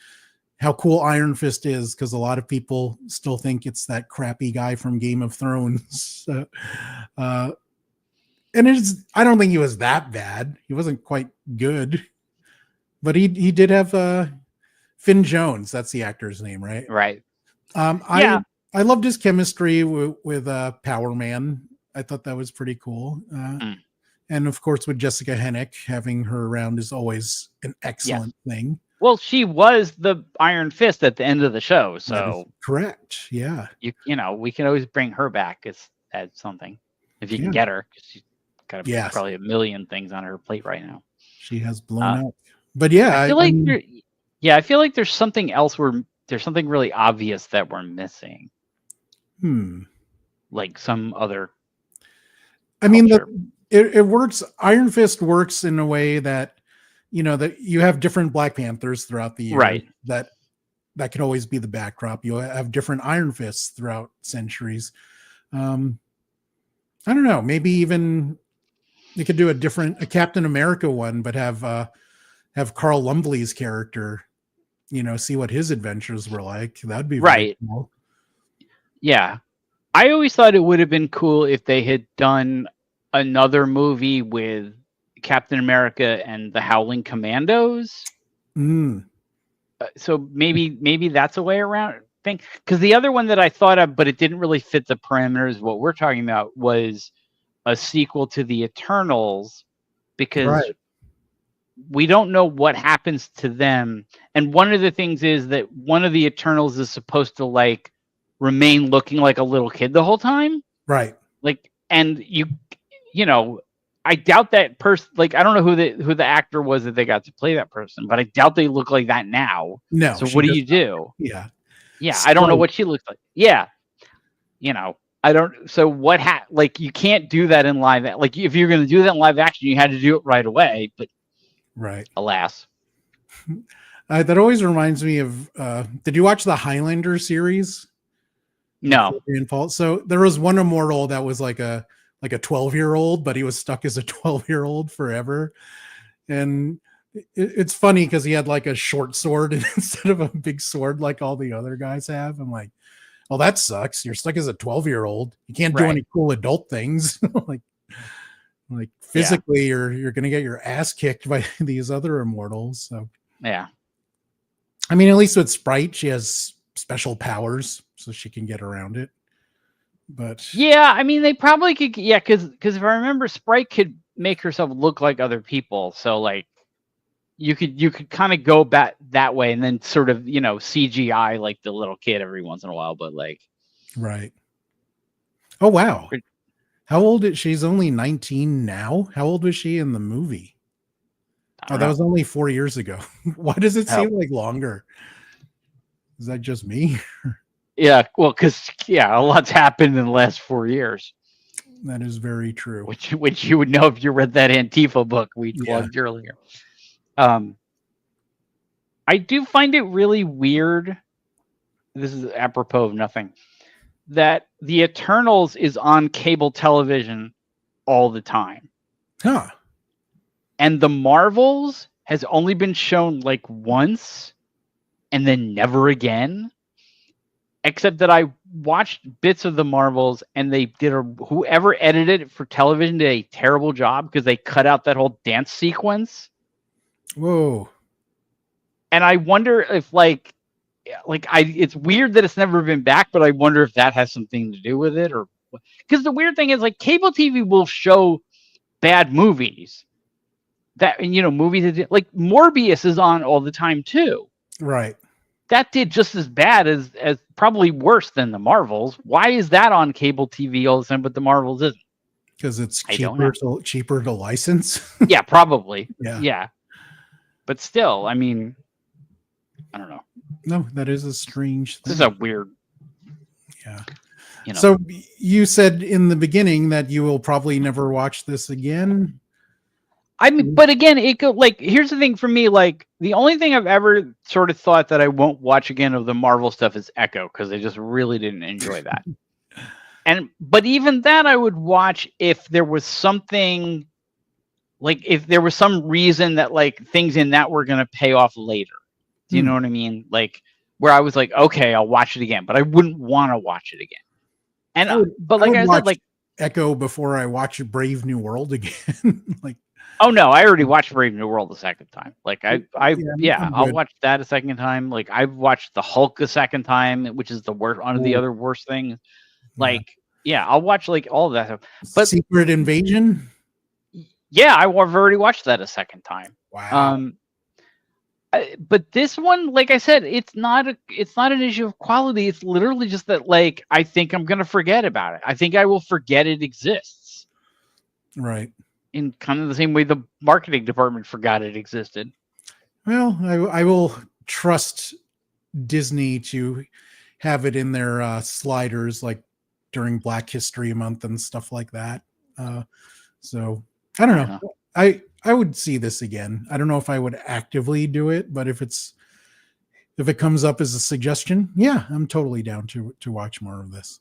Speaker 1: how cool Iron Fist is, because a lot of people still think it's that crappy guy from Game of Thrones. And I don't think he was that bad. He wasn't quite good, but he did have Finn Jones. That's the actor's name, right?
Speaker 2: Right.
Speaker 1: I loved his chemistry with Power Man. I thought that was pretty cool. And of course, with Jessica Hennick, having her around is always an excellent thing.
Speaker 2: Well, she was the Iron Fist at the end of the show, so
Speaker 1: that is correct. Yeah,
Speaker 2: you know, we can always bring her back as something if you can get her, because she's got probably a million things on her plate right now.
Speaker 1: She has blown up, but yeah,
Speaker 2: I feel I feel like there's something else there's something really obvious that we're missing. Like some other.
Speaker 1: I mean, it works. Iron Fist works in a way that, you know, that you have different Black Panthers throughout the year,
Speaker 2: right?
Speaker 1: That can always be the backdrop. You have different Iron Fists throughout centuries. I don't know. Maybe even you could do a Captain America one, but have Carl Lumbly's character, you know, see what his adventures were like. That'd be
Speaker 2: right.
Speaker 1: Cool.
Speaker 2: Yeah, I always thought it would have been cool if they had done another movie with Captain America and the Howling Commandos. So maybe that's a way around thing. Because the other one that I thought of, but it didn't really fit the parameters of what we're talking about, was a sequel to the Eternals, because we don't know what happens to them. And one of the things is that one of the Eternals is supposed to like remain looking like a little kid the whole time.
Speaker 1: Right.
Speaker 2: Like, and you know, I doubt that person, like, I don't know who the actor was that they got to play that person, but I doubt they look like that now.
Speaker 1: No.
Speaker 2: So what do you do?
Speaker 1: Yeah.
Speaker 2: Yeah. I don't know what she looks like. Yeah. You know, I don't. So what like, you can't do that in live. Like, if you're going to do that in live action, you had to do it right away. But alas.
Speaker 1: That always reminds me of, did you watch the Highlander series?
Speaker 2: No.
Speaker 1: Paul. So there was one immortal that was like a 12-year-old, but he was stuck as a 12-year-old forever. And it's funny because he had like a short sword instead of a big sword like all the other guys have. I'm like, well, that sucks. You're stuck as a 12-year-old. You can't do any cool adult things. like physically, you're gonna get your ass kicked by these other immortals. So
Speaker 2: yeah.
Speaker 1: I mean, at least with Sprite, she has special powers, so she can get around it. But
Speaker 2: yeah, I mean, they probably could. Yeah, because if I remember, Sprite could make herself look like other people. So like, you could kind of go back that way, and then sort of, you know, CGI like the little kid every once in a while. But like,
Speaker 1: right. Oh wow, how old is she's only 19 now? How old was she in the movie? Oh, that was only 4 years ago. Why does it seem like longer? Is that just me?
Speaker 2: Yeah, well, because a lot's happened in the last 4 years.
Speaker 1: That is very true.
Speaker 2: Which you would know if you read that Antifa book we plugged earlier. I do find it really weird. This is apropos of nothing. That the Eternals is on cable television all the time.
Speaker 1: Huh.
Speaker 2: And the Marvels has only been shown like once and then never again. Except that I watched bits of the Marvels, and they did whoever edited it for television did a terrible job because they cut out that whole dance sequence.
Speaker 1: Whoa.
Speaker 2: And I wonder if it's weird that it's never been back, but I wonder if that has something to do with it, or because the weird thing is like cable TV will show bad movies movies that like Morbius is on all the time too.
Speaker 1: Right.
Speaker 2: That did just as bad as probably worse than the Marvels. Why is that on cable TV all of a sudden, but the Marvels isn't?
Speaker 1: Because it's cheaper to license.
Speaker 2: Yeah, probably.
Speaker 1: Yeah.
Speaker 2: But still, I mean, I don't know.
Speaker 1: No, that is a strange thing.
Speaker 2: This is a weird.
Speaker 1: Yeah.
Speaker 2: You know.
Speaker 1: So you said in the beginning that you will probably never watch this again.
Speaker 2: I mean, but again, it could, like, here's the thing for me, like, the only thing I've ever sort of thought that I won't watch again of the Marvel stuff is Echo, because I just really didn't enjoy that. But even that I would watch if there was something, like, if there was some reason that, like, things in that were going to pay off later. Do you know what I mean? Like, where I was like, okay, I'll watch it again, but I wouldn't want to watch it again. And, but like I said, like,
Speaker 1: Echo before I watch Brave New World again. Like,
Speaker 2: Oh no, I already watched Brave New World a second time. Like
Speaker 1: I'm
Speaker 2: I'll
Speaker 1: good.
Speaker 2: watch that a second time. Like I've watched the Hulk a second time, which is the worst, one of the
Speaker 1: Ooh,
Speaker 2: other worst things.
Speaker 1: yeah.
Speaker 2: Like, yeah, I'll watch like all of that stuff. But
Speaker 1: Secret Invasion.
Speaker 2: yeah, I've already watched that a second time.
Speaker 1: Wow.
Speaker 2: But this one, like I said, it's not an issue of quality. It's literally just that, like, I think I'm gonna forget about it. I think I will forget it exists.
Speaker 1: Right.
Speaker 2: In kind of the same way the marketing department forgot it existed.
Speaker 1: Well, I will trust Disney to have it in their sliders, like during Black History Month and stuff like that. So I don't know. I would see this again. I don't know if I would actively do it, but if it comes up as a suggestion, yeah, I'm totally down to watch more of this.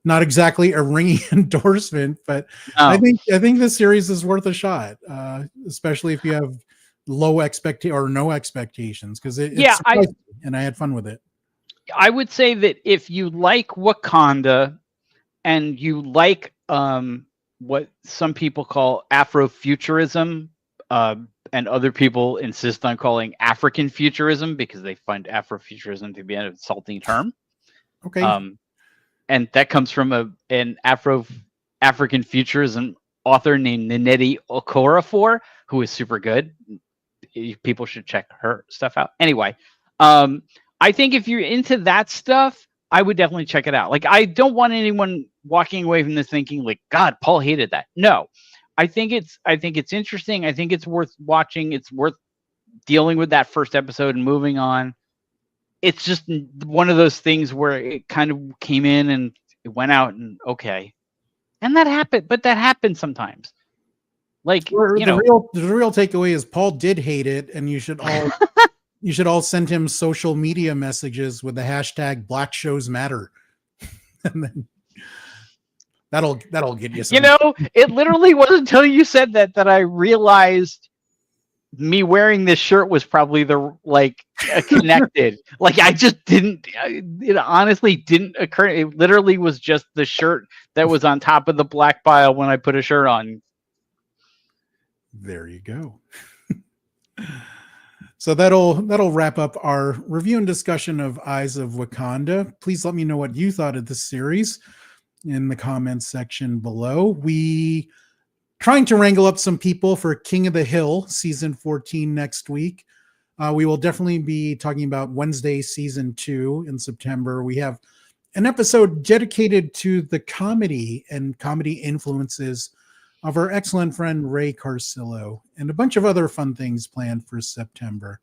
Speaker 1: Not exactly a ringing endorsement, but
Speaker 2: No.
Speaker 1: I think this series is worth a shot, especially if you have low or no expectations, because it's surprising, and I had fun with it.
Speaker 2: I would say that if you like Wakanda and you like what some people call Afrofuturism, and other people insist on calling African futurism because they find Afrofuturism to be an insulting term.
Speaker 1: Okay.
Speaker 2: And that comes from an African futurism author named Nnedi Okorafor, who is super good. People should check her stuff out. Anyway, I think if you're into that stuff, I would definitely check it out. Like, I don't want anyone walking away from this thinking like, God, Paul hated that. No, I think it's interesting. I think it's worth watching. It's worth dealing with that first episode and moving on. It's just one of those things where it kind of came in and it went out and okay. And that happened, but that happens sometimes. Like,
Speaker 1: the real takeaway is Paul did hate it, and you should all send him social media messages with the hashtag Black Shows Matter. And then that'll get you some.
Speaker 2: It literally wasn't until you said that I realized me wearing this shirt was probably connected. Like, I just didn't, it honestly didn't occur. It literally was just the shirt that was on top of the black pile when I put a shirt on.
Speaker 1: There you go. So that'll wrap up our review and discussion of Eyes of Wakanda. Please let me know what you thought of this series in the comments section below. We trying to wrangle up some people for King of the Hill season 14 next week. We will definitely be talking about Wednesday season 2 in September. We have an episode dedicated to the comedy and comedy influences of our excellent friend Ray Carcillo, and a bunch of other fun things planned for September.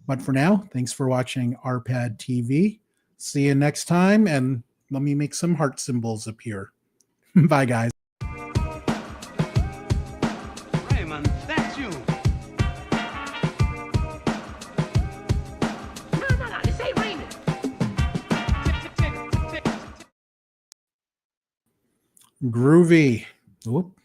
Speaker 1: But for now, thanks for watching RPadTV. See you next time, and let me make some heart symbols appear. Bye, guys.
Speaker 3: Raymond, that's you. No, this ain't Raymond.
Speaker 1: Groovy. Whoop.